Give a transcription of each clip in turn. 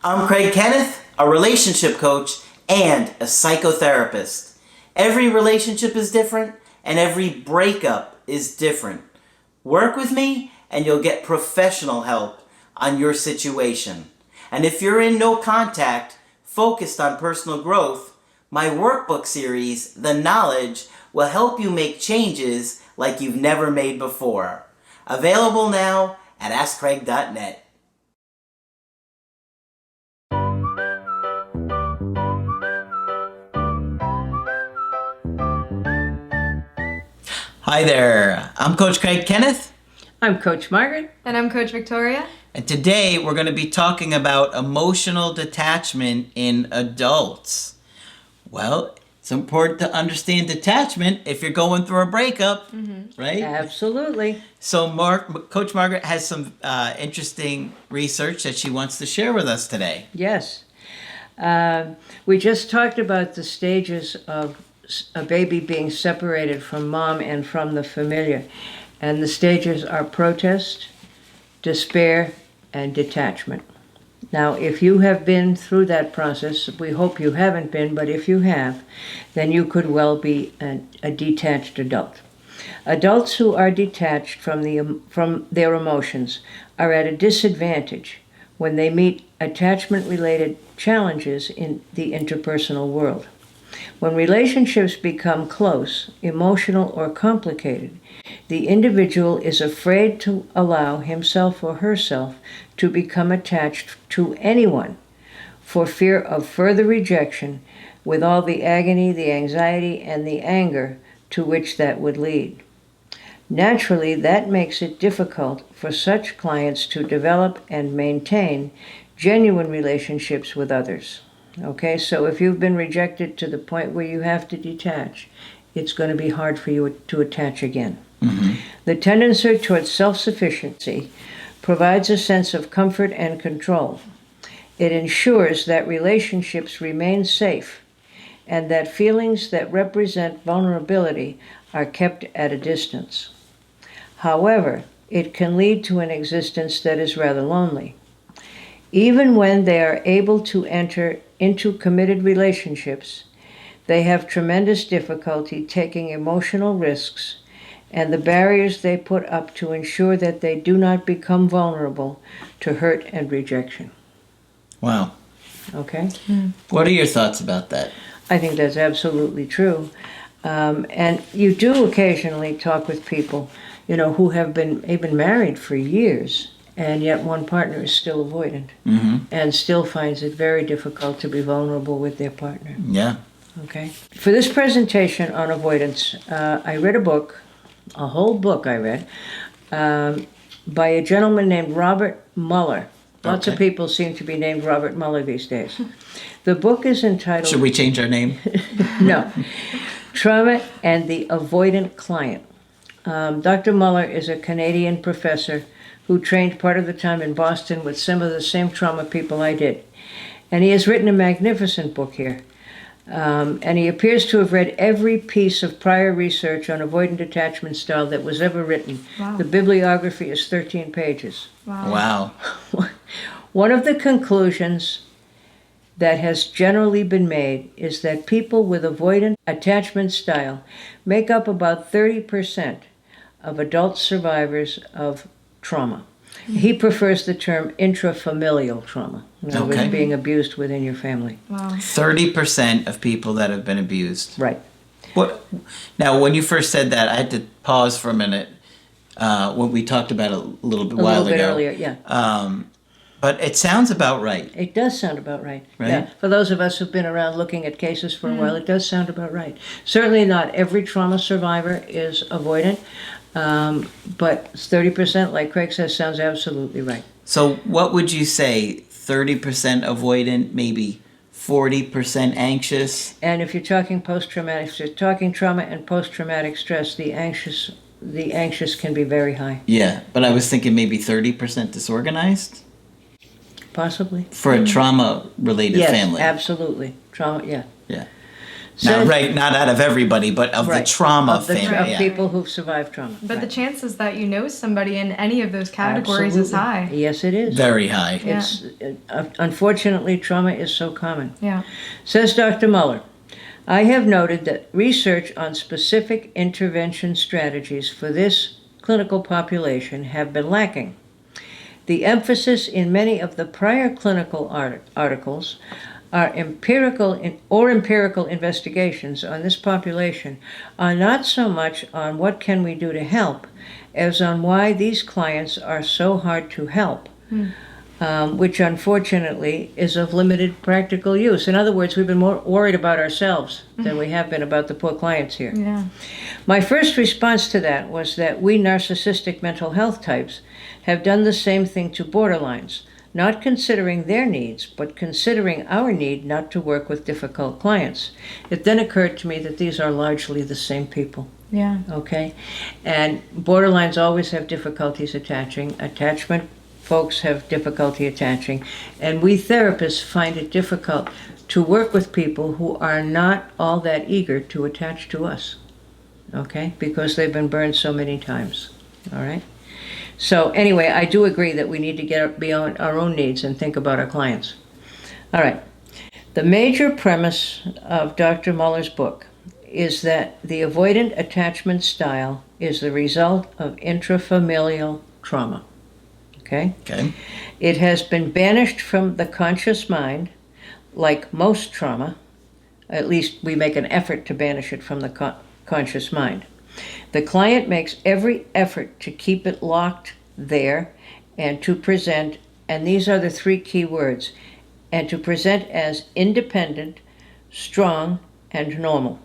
I'm Craig Kenneth, a relationship coach and a psychotherapist. Every relationship is different and every breakup is different. Work with me and you'll get professional help on your situation. And if you're in no contact, focused on personal growth, my workbook series, The Knowledge, will help you make changes like you've never made before. Available now at AskCraig.net. Hi there, I'm Coach Craig Kenneth. I'm Coach Margaret. And I'm Coach Victoria. And today we're going to be talking about emotional detachment in adults. Well, it's important to understand detachment if you're going through a breakup, right? Absolutely. So Coach Margaret has some interesting research that she wants to share with us today. Yes. We just talked about the stages of a baby being separated from mom and from the familiar. And the stages are protest, despair, and detachment. Now, if you have been through that process, we hope you haven't been, but if you have, then you could well be a detached adult. Adults who are detached from their emotions are at a disadvantage when they meet attachment-related challenges in the interpersonal world. When relationships become close, emotional, or complicated, the individual is afraid to allow himself or herself to become attached to anyone for fear of further rejection, with all the agony, the anxiety, and the anger to which that would lead. Naturally, that makes it difficult for such clients to develop and maintain genuine relationships with others. Okay, so if you've been rejected to the point where you have to detach, it's going to be hard for you to attach again. Mm-hmm. The tendency towards self-sufficiency provides a sense of comfort and control. It ensures that relationships remain safe and that feelings that represent vulnerability are kept at a distance. However, it can lead to an existence that is rather lonely. Even when they are able to enter into committed relationships, they have tremendous difficulty taking emotional risks and the barriers they put up to ensure that they do not become vulnerable to hurt and rejection. Wow. Okay? What are your thoughts about that? I think that's absolutely true. And you do occasionally talk with people, who have been married for years, and yet one partner is still avoidant and still finds it very difficult to be vulnerable with their partner. Yeah. Okay. For this presentation on avoidance, I read a whole book I read, by a gentleman named Robert Mueller. Lots of people seem to be named Robert Mueller these days. The book is entitled... Should we change our name? No. Trauma and the Avoidant Client. Dr. Mueller is a Canadian professor who trained part of the time in Boston with some of the same trauma people I did. And he has written a magnificent book here. And he appears to have read every piece of prior research on avoidant attachment style that was ever written. Wow. The bibliography is 13 pages. Wow. One of the conclusions that has generally been made is that people with avoidant attachment style make up about 30% of adult survivors of trauma. He prefers the term intrafamilial trauma, with being abused within your family. Wow. 30% of people that have been abused. Right. Now, when you first said that, I had to pause for a minute when we talked about it a little bit earlier, yeah. But it sounds about right. It does sound about right. Right? Yeah. For those of us who've been around looking at cases for a while, it does sound about right. Certainly not every trauma survivor is avoidant. But 30%, like Craig says, sounds absolutely right. So what would you say, 30% avoidant, maybe 40% anxious? And if you're talking post-traumatic, if you're talking trauma and post-traumatic stress, the anxious can be very high. Yeah, but I was thinking maybe 30% disorganized? Possibly. For a trauma-related family. Yes, absolutely. Trauma, yeah. Yeah. Not out of everybody, but of the trauma of the family. of people who've survived trauma. But the chances that you know somebody in any of those categories is high. Yes, it is. Very high. Yeah. It's unfortunately, trauma is so common. Yeah. Says Dr. Muller, I have noted that research on specific intervention strategies for this clinical population have been lacking. The emphasis in many of the prior clinical articles are empirical investigations on this population are not so much on what can we do to help as on why these clients are so hard to help. Which unfortunately is of limited practical use. In other words, we've been more worried about ourselves than we have been about the poor clients here. Yeah. My first response to that was that we narcissistic mental health types have done the same thing to borderlines, not considering their needs, but considering our need not to work with difficult clients. It then occurred to me that these are largely the same people. Yeah. Okay? And borderlines always have difficulties attaching. Attachment folks have difficulty attaching, and we therapists find it difficult to work with people who are not all that eager to attach to us, okay, because they've been burned so many times, all right? So anyway, I do agree that we need to get beyond our own needs and think about our clients. All right, the major premise of Dr. Muller's book is that the avoidant attachment style is the result of intrafamilial trauma. Okay? It has been banished from the conscious mind, like most trauma. At least we make an effort to banish it from the conscious mind. The client makes every effort to keep it locked there and to present, and these are the three key words, and to present as independent, strong, and normal.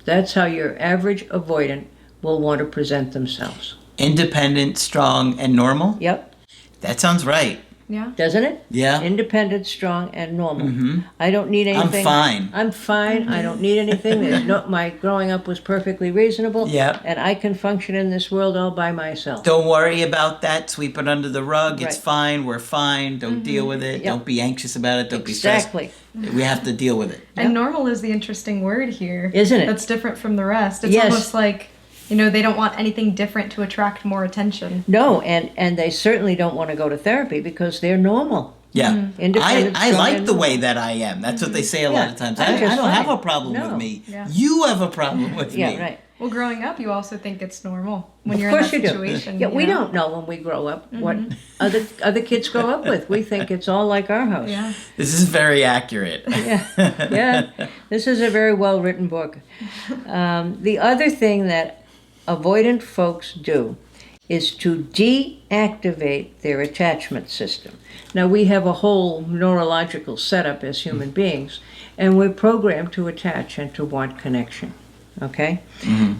That's how your average avoidant will want to present themselves. Independent, strong, and normal? Yep. That sounds right. Yeah. Doesn't it? Yeah. Independent, strong, and normal. I don't need anything. I'm fine. I don't need anything. My growing up was perfectly reasonable. Yeah. And I can function in this world all by myself. Don't worry about that. Sweep it under the rug. It's Right. fine. We're fine. Don't deal with it. Yep. Don't be anxious about it. Don't be stressed. Exactly. We have to deal with it. And normal is the interesting word here. Isn't it? That's different from the rest. It's Yes. almost like, they don't want anything different to attract more attention. No, and they certainly don't want to go to therapy because they're normal. Yeah. Independent, I strong, like and the normal. way that I am. That's what they say a lot of times. I'm I just don't have fine. a problem No. with me. Yeah. You have a problem with me. Yeah, right. Well, growing up, you also think it's normal when Of you're in course that you do. situation. Yeah, you we know? don't know when we grow up what other kids grow up with. We think it's all like our house. Yeah. This is very accurate. Yeah. This is a very well written book. The other thing that avoidant folks do is to deactivate their attachment system. Now, we have a whole neurological setup as human beings, and we're programmed to attach and to want connection. Okay?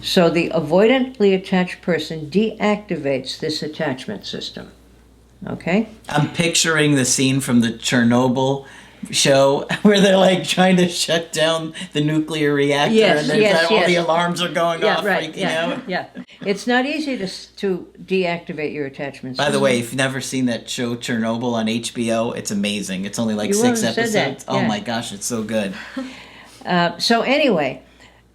So the avoidantly attached person deactivates this attachment system. Okay? I'm picturing the scene from the Chernobyl show where they're like trying to shut down the nuclear reactor and all the alarms are going off, freaking out. Yeah. It's not easy to deactivate your attachment system. By the way, if you've never seen that show Chernobyl on HBO, it's amazing. It's only like You 6 said episodes. that, Oh yeah. my gosh, it's so good. So anyway,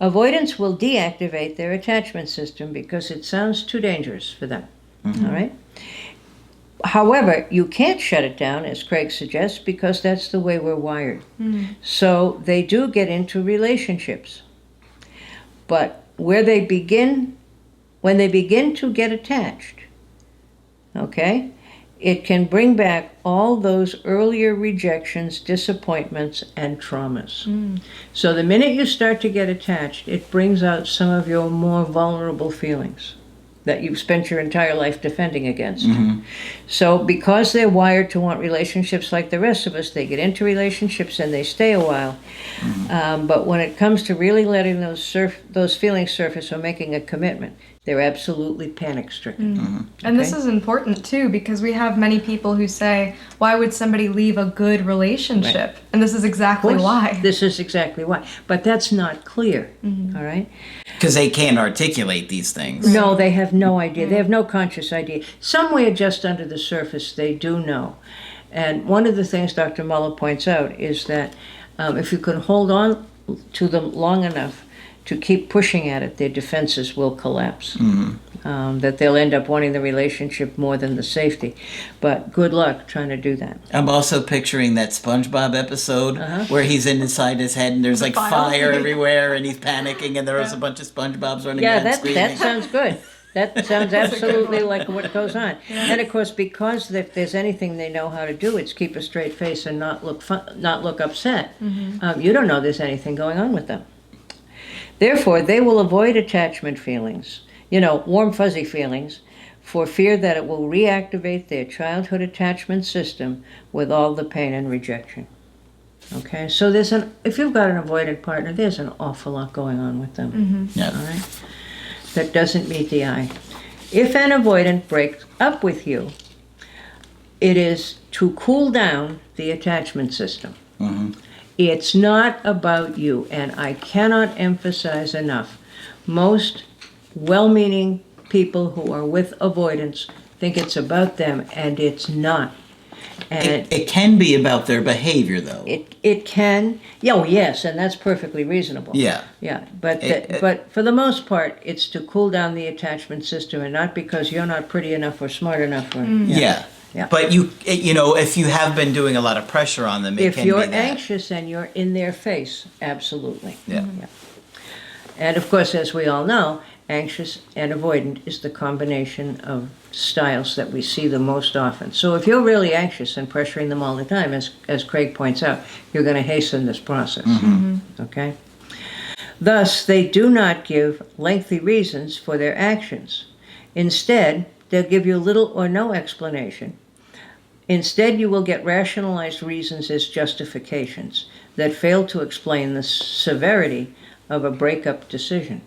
avoidants will deactivate their attachment system because it sounds too dangerous for them. All right? However, you can't shut it down, as Craig suggests, because that's the way we're wired. So they do get into relationships. But when they begin to get attached, okay, it can bring back all those earlier rejections, disappointments, and traumas. So the minute you start to get attached, it brings out some of your more vulnerable feelings that you've spent your entire life defending against. So because they're wired to want relationships like the rest of us, they get into relationships and they stay a while. But when it comes to really letting those feelings surface or making a commitment, they're absolutely panic-stricken. And this is important too, because we have many people who say, why would somebody leave a good relationship? And this is exactly why. This is exactly why. But that's not clear, all right? Because they can't articulate these things. No, they have no idea. They have no conscious idea. Somewhere just under the surface, they do know. And one of the things Dr. Muller points out is that if you can hold on to them long enough to keep pushing at it, their defenses will collapse. That they'll end up wanting the relationship more than the safety. But good luck trying to do that. I'm also picturing that SpongeBob episode where he's inside his head and there's like fire everywhere and he's panicking and there's a bunch of SpongeBobs running around screaming. That sounds good. That sounds absolutely like what goes on. And of course, because if there's anything they know how to do, it's keep a straight face and not look upset. You don't know there's anything going on with them. Therefore, they will avoid attachment feelings, warm, fuzzy feelings, for fear that it will reactivate their childhood attachment system with all the pain and rejection. Okay, so if you've got an avoidant partner, there's an awful lot going on with them. Yeah. All right, that doesn't meet the eye. If an avoidant breaks up with you, it is to cool down the attachment system. It's not about you, and I cannot emphasize enough. Most well-meaning people who are with avoidance think it's about them, and it's not. And it can be about their behavior, though. It can. Oh, yes, and that's perfectly reasonable. Yeah. Yeah, but for the most part, it's to cool down the attachment system, and not because you're not pretty enough or smart enough. Yeah. But if you have been doing a lot of pressure on them, if you're anxious and you're in their face, absolutely. Yeah. And of course, as we all know, anxious and avoidant is the combination of styles that we see the most often. So if you're really anxious and pressuring them all the time, as Craig points out, you're going to hasten this process. Okay? Thus, they do not give lengthy reasons for their actions. Instead, they'll give you little or no explanation. Instead, you will get rationalized reasons as justifications that fail to explain the severity of a breakup decision.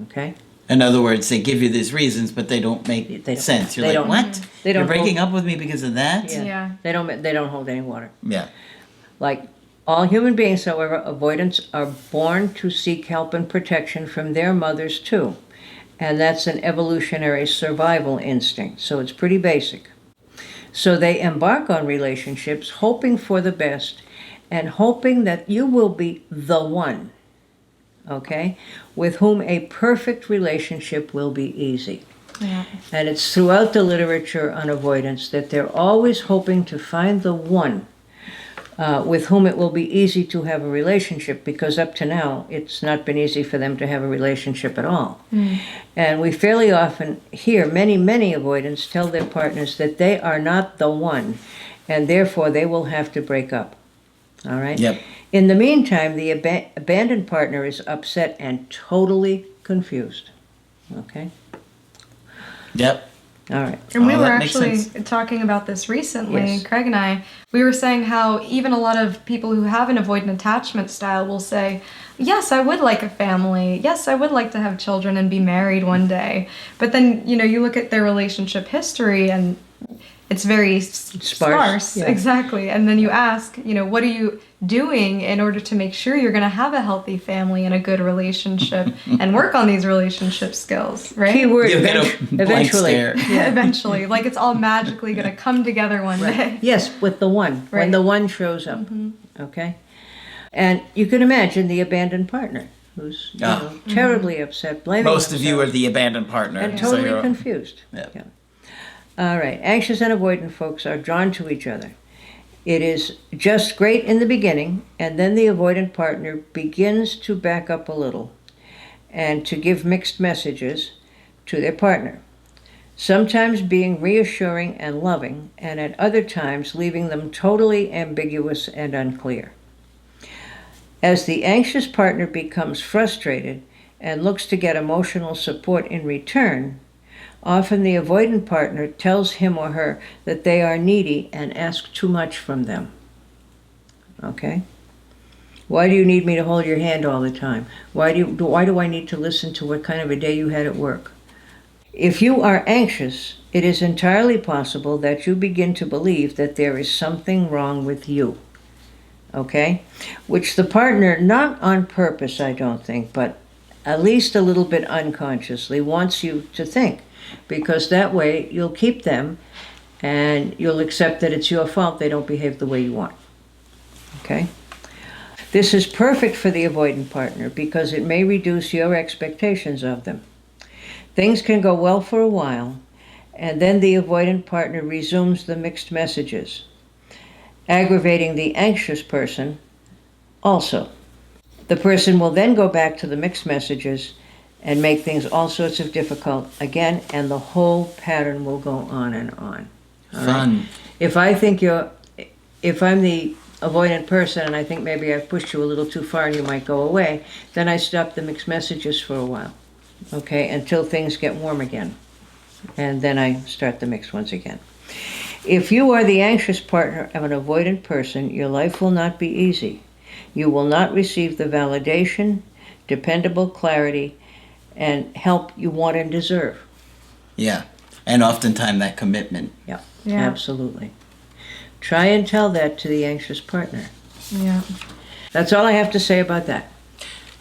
Okay? In other words, they give you these reasons, but they don't make sense. You're like, what? You're breaking up with me because of that? Yeah. They don't hold any water. Yeah. Like all human beings, however, avoidants are born to seek help and protection from their mothers too. And that's an evolutionary survival instinct, so it's pretty basic. So they embark on relationships hoping for the best and hoping that you will be the one, okay, with whom a perfect relationship will be easy. Yeah. And it's throughout the literature on avoidance that they're always hoping to find the one with whom it will be easy to have a relationship, because up to now it's not been easy for them to have a relationship at all. And we fairly often hear many avoidants tell their partners that they are not the one, and therefore they will have to break up. All right? Yep. In the meantime, the abandoned partner is upset and totally confused. Okay? Yep. All right. And we were that makes actually sense. talking about this recently, Yes. Craig and I. We were saying how even a lot of people who have an avoidant attachment style will say, yes, I would like a family. Yes, I would like to have children and be married one day. But then, you look at their relationship history and it's very sparse. Yeah. Exactly. And then you ask, what are you doing in order to make sure you're going to have a healthy family and a good relationship and work on these relationship skills, right? Keyword You get a blank eventually. stare. Yeah, eventually. Like it's all magically going to come together one day. Yes, with the one. When Right. the one shows up. Okay? And you can imagine the abandoned partner who's terribly upset, blaming Most of you are themselves the abandoned partner. and so totally you're- confused. Yeah. All right. Anxious and avoidant folks are drawn to each other. It is just great in the beginning, and then the avoidant partner begins to back up a little and to give mixed messages to their partner, sometimes being reassuring and loving, and at other times leaving them totally ambiguous and unclear. As the anxious partner becomes frustrated and looks to get emotional support in return, often the avoidant partner tells him or her that they are needy and ask too much from them. Okay? Why do you need me to hold your hand all the time? Why do I need to listen to what kind of a day you had at work? If you are anxious, it is entirely possible that you begin to believe that there is something wrong with you. Okay? Which the partner, not on purpose, I don't think, but at least a little bit unconsciously, wants you to think. Because that way you'll keep them and you'll accept that it's your fault they don't behave the way you want. Okay? This is perfect for the avoidant partner because it may reduce your expectations of them. Things can go well for a while, and then the avoidant partner resumes the mixed messages, aggravating the anxious person also. The person will then go back to the mixed messages and make things all sorts of difficult again, and the whole pattern will go on and on. All Fun. right? If I'm the avoidant person and I think maybe I've pushed you a little too far and you might go away, then I stop the mixed messages for a while, okay, until things get warm again. And then I start the mixed ones again. If you are the anxious partner of an avoidant person, your life will not be easy. You will not receive the validation, dependable clarity, and help you want and deserve. Yeah. And oftentimes that commitment. Yeah, Yeah. absolutely. Try and tell that to the anxious partner. Yeah. That's all I have to say about that.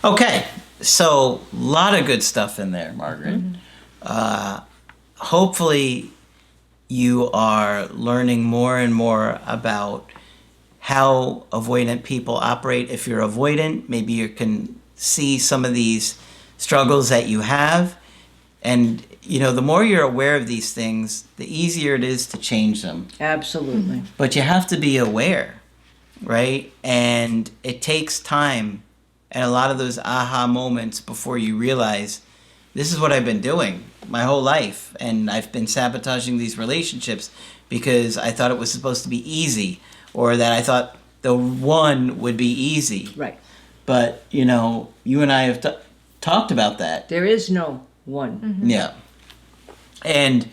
Okay. So, a lot of good stuff in there, Margaret. Hopefully, you are learning more and more about how avoidant people operate. If you're avoidant, maybe you can see some of these struggles that you have. And, you know, the more you're aware of these things, the easier it is to change them. Absolutely. But you have to be aware, right? And it takes time and a lot of those aha moments before you realize this is what I've been doing my whole life. And I've been sabotaging these relationships because I thought it was supposed to be easy, or that I thought the one would be easy. Right. But, you know, you and I have talked about that. There is no one. Yeah. And,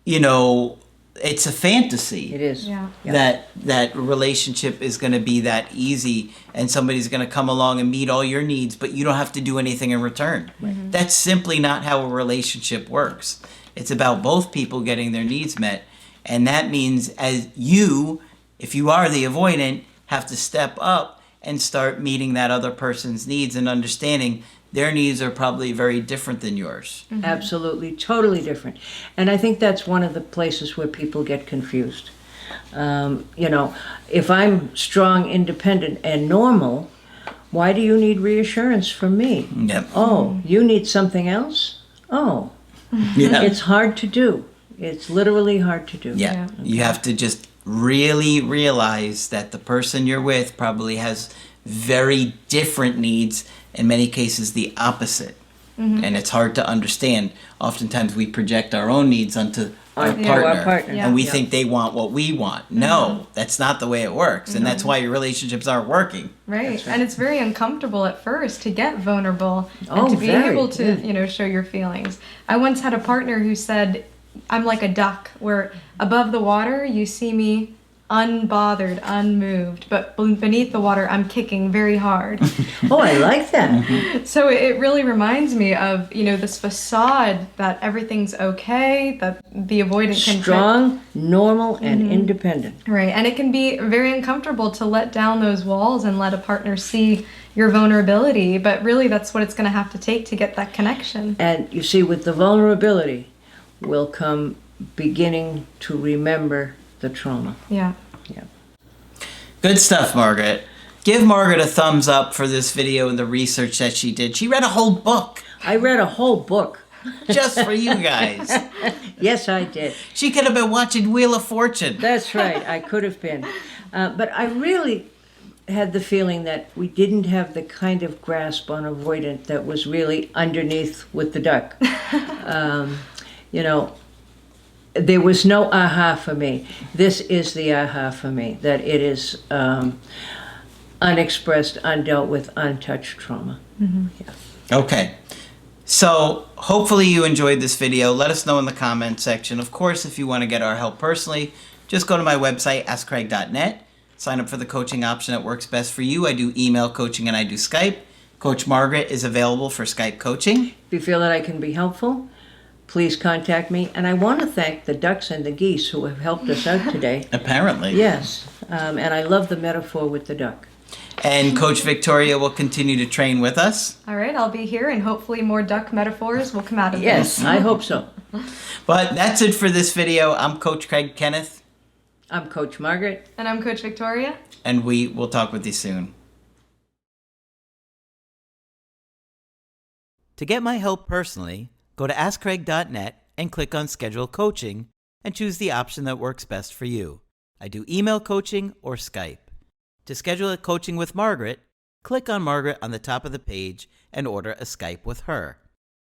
you know, it's a fantasy. It is. Yeah. That relationship is going to be that easy and somebody's going to come along and meet all your needs, but you don't have to do anything in return. That's simply not how a relationship works. It's about both people getting their needs met. And that means as you, if you are the avoidant, have to step up and start meeting that other person's needs and understanding their needs are probably very different than yours. Absolutely, totally different. And I think that's one of the places where people get confused. You know, if I'm strong, independent, and normal, why do you need reassurance from me? Yep. Oh, you need something else? Oh, Yeah. it's hard to do. It's literally hard to do. Yeah. You have to just really realize that the person you're with probably has very different needs, in many cases the opposite. And it's hard to understand. Oftentimes we project our own needs onto our partner, Yeah. and we think they want what we want. No, that's not the way it works, and that's why your relationships aren't working. Right. And it's very uncomfortable at first to get vulnerable Oh, and to be very, able to, yeah. you know, show your feelings. I once had a partner who said, I'm like a duck where above the water you see me unbothered, unmoved, but beneath the water I'm kicking very hard. Oh, I like that. So it really reminds me of, you know, this facade that everything's okay, that the avoidant can Strong, normal, and independent. Right, and it can be very uncomfortable to let down those walls and let a partner see your vulnerability, but really that's what it's going to have to take to get that connection. And you see, with the vulnerability will come beginning to remember the trauma. Yeah. Good stuff, Margaret. Give Margaret a thumbs up for this video and the research that she did. She read a whole book I read a whole book. just for you guys. Yes, I did. She could have been watching Wheel of Fortune. That's right. I could have been. But I really had the feeling that we didn't have the kind of grasp on avoidant that was really underneath with the duck. You know, there was no aha for me. This is the aha for me, that it is unexpressed, undealt with, untouched trauma. Yeah. Okay. So hopefully you enjoyed this video. Let us know in the comment section. Of course, if you want to get our help personally, just go to my website, askcraig.net. Sign up for the coaching option that works best for you. I do email coaching and I do Skype. Coach Margaret is available for Skype coaching. If you feel that I can be helpful, please contact me. And I want to thank the ducks and the geese who have helped us out today. Apparently. Yes, and I love the metaphor with the duck. And Coach Victoria will continue to train with us. All right, I'll be here, and hopefully more duck metaphors will come out of Yes, this. I hope so. But that's it for this video. I'm Coach Craig Kenneth, I'm Coach Margaret. And I'm Coach Victoria. and we will talk with you soon. To get my help personally, go to AskCraig.net and click on Schedule Coaching and choose the option that works best for you. I do email coaching or Skype. To schedule a coaching with Margaret, click on Margaret on the top of the page and order a Skype with her.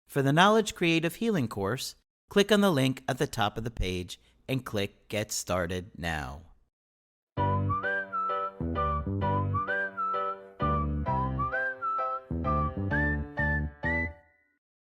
For the Knowledge Creative Healing course, click on the link at the top of the page and click Get Started Now.